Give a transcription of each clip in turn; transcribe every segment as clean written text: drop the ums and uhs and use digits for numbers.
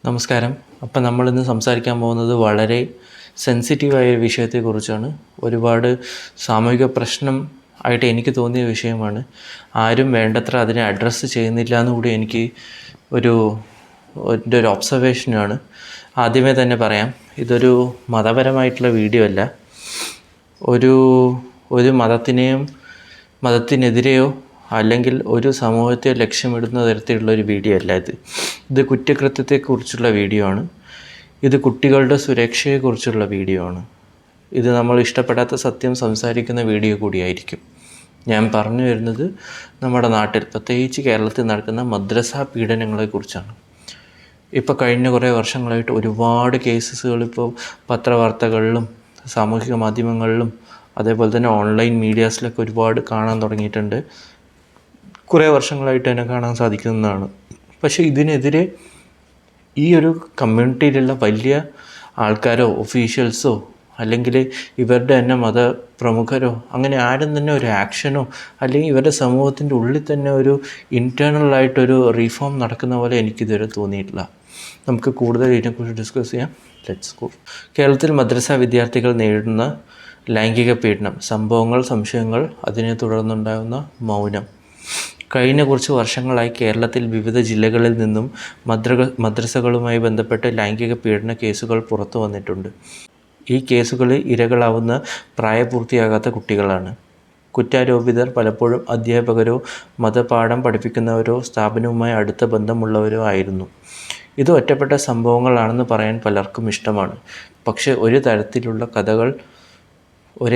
നമസ്കാരം. അപ്പം നമ്മളിന്ന് സംസാരിക്കാൻ പോകുന്നത് വളരെ സെൻസിറ്റീവായ ഒരു വിഷയത്തെക്കുറിച്ചാണ്. ഒരുപാട് സാമൂഹിക പ്രശ്നം ആയിട്ട് എനിക്ക് തോന്നിയ വിഷയമാണ്. ആരും വേണ്ടത്ര അതിനെ അഡ്രസ്സ് ചെയ്യുന്നില്ല എന്നുകൂടി എനിക്ക് എൻ്റെ ഒരു ഒബ്സർവേഷനാണ്. ആദ്യമേ തന്നെ പറയാം, ഇതൊരു മതപരമായിട്ടുള്ള വീഡിയോ അല്ല. ഒരു മതത്തിനെതിരെയോ അല്ലെങ്കിൽ ഒരു സമൂഹത്തെ ലക്ഷ്യമിടുന്ന തരത്തിലുള്ള ഒരു വീഡിയോ അല്ല ഇത് കുറ്റകൃത്യത്തെക്കുറിച്ചുള്ള വീഡിയോ ആണ്. ഇത് കുട്ടികളുടെ സുരക്ഷയെക്കുറിച്ചുള്ള വീഡിയോ ആണ്. ഇത് നമ്മൾ ഇഷ്ടപ്പെടാത്ത സത്യം സംസാരിക്കുന്ന വീഡിയോ കൂടിയായിരിക്കും. ഞാൻ പറഞ്ഞു വരുന്നത് നമ്മുടെ നാട്ടിൽ, പ്രത്യേകിച്ച് കേരളത്തിൽ നടക്കുന്ന മദ്രസ പീഡനങ്ങളെക്കുറിച്ചാണ്. ഇപ്പോൾ കഴിഞ്ഞ കുറേ വർഷങ്ങളായിട്ട് ഒരുപാട് കേസുകൾ ഇപ്പോൾ പത്രവാർത്തകളിലും സാമൂഹിക മാധ്യമങ്ങളിലും അതേപോലെ തന്നെ ഓൺലൈൻ മീഡിയാസിലൊക്കെ ഒരുപാട് കാണാൻ തുടങ്ങിയിട്ടുണ്ട്. കുറേ വർഷങ്ങളായിട്ട് തന്നെ കാണാൻ സാധിക്കുന്നതാണ്. പക്ഷേ ഇതിനെതിരെ ഈ ഒരു കമ്മ്യൂണിറ്റിയിലുള്ള വലിയ ആൾക്കാരോ ഒഫീഷ്യൽസോ അല്ലെങ്കിൽ ഇവരുടെ തന്നെ മതപ്രമുഖരോ അങ്ങനെ ആരും തന്നെ ഒരു ആക്ഷനോ അല്ലെങ്കിൽ ഇവരുടെ സമൂഹത്തിൻ്റെ ഉള്ളിൽ തന്നെ ഒരു ഇൻറ്റേർണലായിട്ടൊരു റീഫോം നടക്കുന്ന പോലെ എനിക്കിതുവരെ തോന്നിയിട്ടില്ല. നമുക്ക് കൂടുതൽ ഇതിനെക്കുറിച്ച് ഡിസ്കസ് ചെയ്യാം. Let's go. കേരളത്തിൽ മദ്രസ വിദ്യാർത്ഥികൾ നേരിടുന്ന ലൈംഗിക പീഡനം, സംഭവങ്ങൾ, സംശയങ്ങൾ, അതിനെ തുടർന്നുണ്ടാകുന്ന മൗനം. കഴിഞ്ഞ കുറച്ച് വർഷങ്ങളായി കേരളത്തിൽ വിവിധ ജില്ലകളിൽ നിന്നും മദ്രസകളുമായി ബന്ധപ്പെട്ട് ലൈംഗിക പീഡന കേസുകൾ പുറത്തു വന്നിട്ടുണ്ട്. ഈ കേസുകളിൽ ഇരകളാവുന്ന പ്രായപൂർത്തിയാകാത്ത കുട്ടികളാണ്. കുറ്റാരോപിതർ പലപ്പോഴും അധ്യാപകരോ മതപാഠം പഠിപ്പിക്കുന്നവരോ സ്ഥാപനവുമായി അടുത്ത ബന്ധമുള്ളവരോ ആയിരുന്നു. ഇത് ഒറ്റപ്പെട്ട സംഭവങ്ങളാണെന്ന് പറയാൻ പലർക്കും ഇഷ്ടമാണ്. പക്ഷേ ഒരേ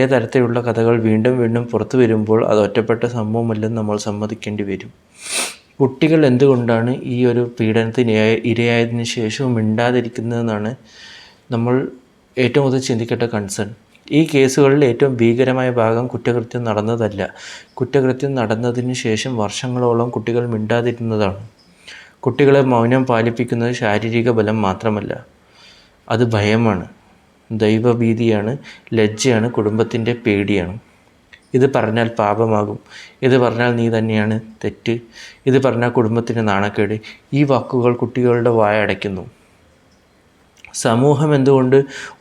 തരത്തിലുള്ള കഥകൾ വീണ്ടും വീണ്ടും പുറത്തു വരുമ്പോൾ അത് ഒറ്റപ്പെട്ട സംഭവമല്ലെന്ന് നമ്മൾ സമ്മതിക്കേണ്ടി വരും. കുട്ടികൾ എന്തുകൊണ്ടാണ് ഈ ഒരു പീഡനത്തിന് ഇരയായതിനു ശേഷവും മിണ്ടാതിരിക്കുന്നതെന്നാണ് നമ്മൾ ഏറ്റവും കൂടുതൽ ചിന്തിക്കേണ്ട കൺസേൺ. ഈ കേസുകളിൽ ഏറ്റവും ഭീകരമായ ഭാഗം കുറ്റകൃത്യം നടന്നതല്ല. കുറ്റകൃത്യം നടന്നതിന് ശേഷം വർഷങ്ങളോളം കുട്ടികൾ മിണ്ടാതിരുന്നതാണ്. കുട്ടികളെ മൗനം പാലിപ്പിക്കുന്നത് ശാരീരിക ബലം മാത്രമല്ല, അത് ഭയമാണ്, ദൈവഭീതിയാണ്, ലജ്ജയാണ്, കുടുംബത്തിൻ്റെ പേടിയാണ്. ഇത് പറഞ്ഞാൽ പാപമാകും, ഇത് പറഞ്ഞാൽ നീ തന്നെയാണ് തെറ്റ്, ഇത് പറഞ്ഞാൽ കുടുംബത്തിന് നാണക്കേട്. ഈ വാക്കുകൾ കുട്ടികളുടെ വായ അടയ്ക്കുന്നു. സമൂഹം എന്തുകൊണ്ട്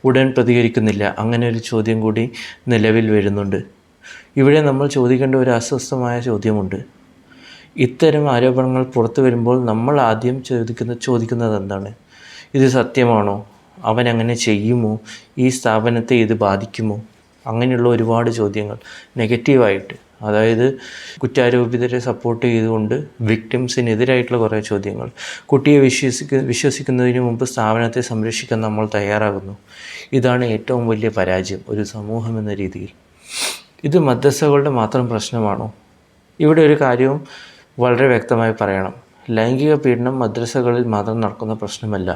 ഉടൻ പ്രതികരിക്കുന്നില്ല? അങ്ങനെ ഒരു ചോദ്യം കൂടി നിലവിൽ വരുന്നുണ്ട്. ഇവിടെ നമ്മൾ ചോദിക്കേണ്ട ഒരു അസ്വസ്ഥമായ ചോദ്യമുണ്ട്. ഇത്തരം ആരോപണങ്ങൾ പുറത്തു വരുമ്പോൾ നമ്മൾ ആദ്യം ചോദിക്കുന്നത് എന്താണ്? ഇത് സത്യമാണോ? അവൻ അങ്ങനെ ചെയ്യുമോ? ഈ സ്ഥാപനത്തെ ഇത് ബാധിക്കുമോ? അങ്ങനെയുള്ള ഒരുപാട് ചോദ്യങ്ങൾ നെഗറ്റീവായിട്ട്, അതായത് കുറ്റാരോപിതരെ സപ്പോർട്ട് ചെയ്തുകൊണ്ട് വിക്ടിംസിനെതിരായിട്ടുള്ള കുറേ ചോദ്യങ്ങൾ. കുട്ടിയെ വിശ്വസിക്കുന്നതിന് മുമ്പ് സ്ഥാപനത്തെ സംരക്ഷിക്കാൻ നമ്മൾ തയ്യാറാകുന്നു. ഇതാണ് ഏറ്റവും വലിയ പരാജയം ഒരു സമൂഹം എന്ന രീതിയിൽ. ഇത് മദ്രസകളുടെ മാത്രം പ്രശ്നമാണോ? ഇവിടെ ഒരു കാര്യവും വളരെ വ്യക്തമായി പറയണം. ലൈംഗിക പീഡനം മദ്രസകളിൽ മാത്രം നടക്കുന്ന പ്രശ്നമല്ല.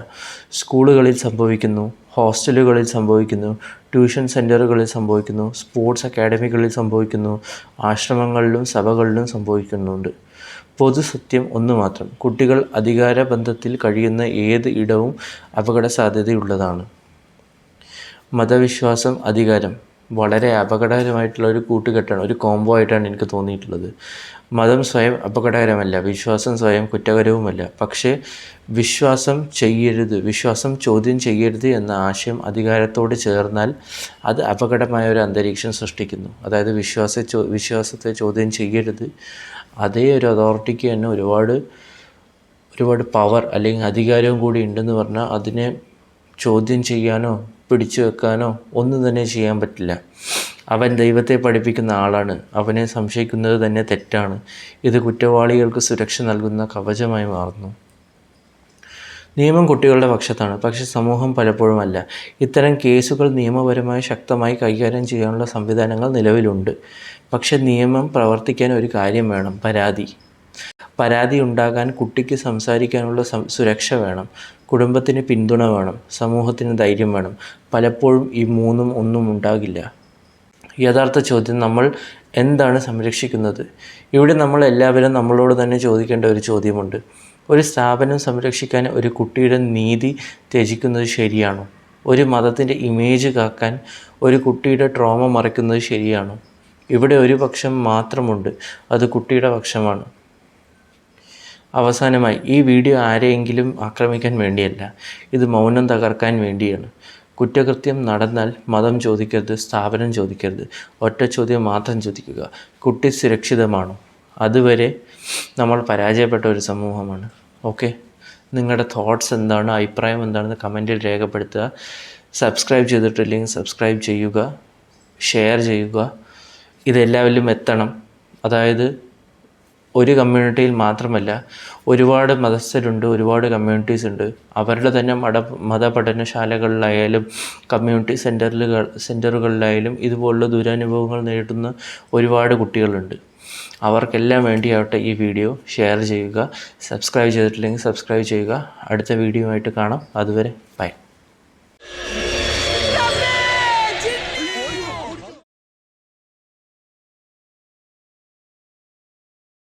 സ്കൂളുകളിൽ സംഭവിക്കുന്നു, ഹോസ്റ്റലുകളിൽ സംഭവിക്കുന്നു, ട്യൂഷൻ സെൻറ്ററുകളിൽ സംഭവിക്കുന്നു, സ്പോർട്സ് അക്കാഡമികളിൽ സംഭവിക്കുന്നു, ആശ്രമങ്ങളിലും സഭകളിലും സംഭവിക്കുന്നുണ്ട്. പൊതുസത്യം ഒന്ന് മാത്രം: കുട്ടികൾ അധികാരബന്ധത്തിൽ കഴിയുന്ന ഏത് ഇടവും അപകട സാധ്യതയുള്ളതാണ്. മതവിശ്വാസം, അധികാരം വളരെ അപകടകരമായിട്ടുള്ള ഒരു കൂട്ടുകെട്ടാണ്, ഒരു കോംബോ ആയിട്ടാണ് എനിക്ക് തോന്നിയിട്ടുള്ളത്. മതം സ്വയം അപകടകരമല്ല, വിശ്വാസം സ്വയം കുറ്റകരവുമല്ല. പക്ഷേ വിശ്വാസം ചോദ്യം ചെയ്യരുത് എന്ന ആശയം അധികാരത്തോട് ചേർന്നാൽ അത് അപകടമായ ഒരു അന്തരീക്ഷം സൃഷ്ടിക്കുന്നു. അതായത് വിശ്വാസത്തെ ചോദ്യം ചെയ്യരുത്, അതേ ഒരു അതോറിറ്റിക്ക് തന്നെ ഒരുപാട് പവർ അല്ലെങ്കിൽ അധികാരവും കൂടി ഉണ്ടെന്ന് പറഞ്ഞാൽ അതിനെ ചോദ്യം ചെയ്യാനോ പിടിച്ചു വെക്കാനോ ഒന്നും തന്നെ ചെയ്യാൻ പറ്റില്ല. അവൻ ദൈവത്തെ പഠിപ്പിക്കുന്ന ആളാണ്, അവനെ സംശയിക്കുന്നത് തന്നെ തെറ്റാണ്. ഇത് കുറ്റവാളികൾക്ക് സുരക്ഷ നൽകുന്ന കവചമായി മാറുന്നു. നിയമം കുട്ടികളുടെ പക്ഷത്താണ്, പക്ഷേ സമൂഹം പലപ്പോഴും അല്ല. ഇത്തരം കേസുകൾ നിയമപരമായി ശക്തമായി കൈകാര്യം ചെയ്യാനുള്ള സംവിധാനങ്ങൾ നിലവിലുണ്ട്. പക്ഷേ നിയമം പ്രവർത്തിക്കാൻ ഒരു കാര്യം വേണം: പരാതി ഉണ്ടാകാൻ കുട്ടിക്ക് സംസാരിക്കാനുള്ള സുരക്ഷ വേണം, കുടുംബത്തിന് പിന്തുണ വേണം, സമൂഹത്തിന് ധൈര്യം വേണം. പലപ്പോഴും ഈ മൂന്നും ഒന്നും ഉണ്ടാകില്ല. യഥാർത്ഥ ചോദ്യം: നമ്മൾ എന്താണ് സംരക്ഷിക്കുന്നത്? ഇവിടെ നമ്മൾ എല്ലാവരും നമ്മളോട് തന്നെ ചോദിക്കേണ്ട ഒരു ചോദ്യമുണ്ട്. ഒരു സ്ഥാപനം സംരക്ഷിക്കാൻ ഒരു കുട്ടിയുടെ നീതി ത്യജിക്കുന്നത് ശരിയാണോ? ഒരു മതത്തിൻ്റെ ഇമേജ് കാക്കാൻ ഒരു കുട്ടിയുടെ ട്രോമ മറയ്ക്കുന്നത് ശരിയാണോ? ഇവിടെ ഒരു പക്ഷം മാത്രമുണ്ട്, അത് കുട്ടിയുടെ പക്ഷമാണ്. അവസാനമായി ഈ വീഡിയോ ആരെയെങ്കിലും ആക്രമിക്കാൻ വേണ്ടിയല്ല, ഇത് മൗനം തകർക്കാൻ വേണ്ടിയാണ്. കുറ്റകൃത്യം നടന്നാൽ മതം ചോദിക്കരുത്, സ്ഥാപനം ചോദിക്കരുത്. ഒറ്റ ചോദ്യം മാത്രം ചോദിക്കുക: കുട്ടി സുരക്ഷിതമാണോ? അതുവരെ നമ്മൾ പരാജയപ്പെട്ട ഒരു സമൂഹമാണ്. ഓക്കെ, നിങ്ങളുടെ തോട്ട്സ് എന്താണ്, അഭിപ്രായം എന്താണെന്ന് കമൻറ്റിൽ രേഖപ്പെടുത്തുക. സബ്സ്ക്രൈബ് ചെയ്തിട്ടില്ലെങ്കിൽ സബ്സ്ക്രൈബ് ചെയ്യുക, ഷെയർ ചെയ്യുക. ഇതെല്ലാവരിലും എത്തണം. അതായത് ഒരു കമ്മ്യൂണിറ്റിയിൽ മാത്രമല്ല, ഒരുപാട് മതസ്ഥരുണ്ട്, ഒരുപാട് കമ്മ്യൂണിറ്റീസ് ഉണ്ട്. അവരുടെ തന്നെ മതപഠനശാലകളിലായാലും കമ്മ്യൂണിറ്റി സെൻറ്ററുകളിലായാലും ഇതുപോലുള്ള ദുരനുഭവങ്ങൾ നേരിടുന്ന ഒരുപാട് കുട്ടികളുണ്ട്. അവർക്കെല്ലാം വേണ്ടിയാവട്ടെ ഈ വീഡിയോ ഷെയർ ചെയ്യുക. സബ്സ്ക്രൈബ് ചെയ്തിട്ടില്ലെങ്കിൽ സബ്സ്ക്രൈബ് ചെയ്യുക. അടുത്ത വീഡിയോ ആയിട്ട് കാണാം. അതുവരെ ബൈ.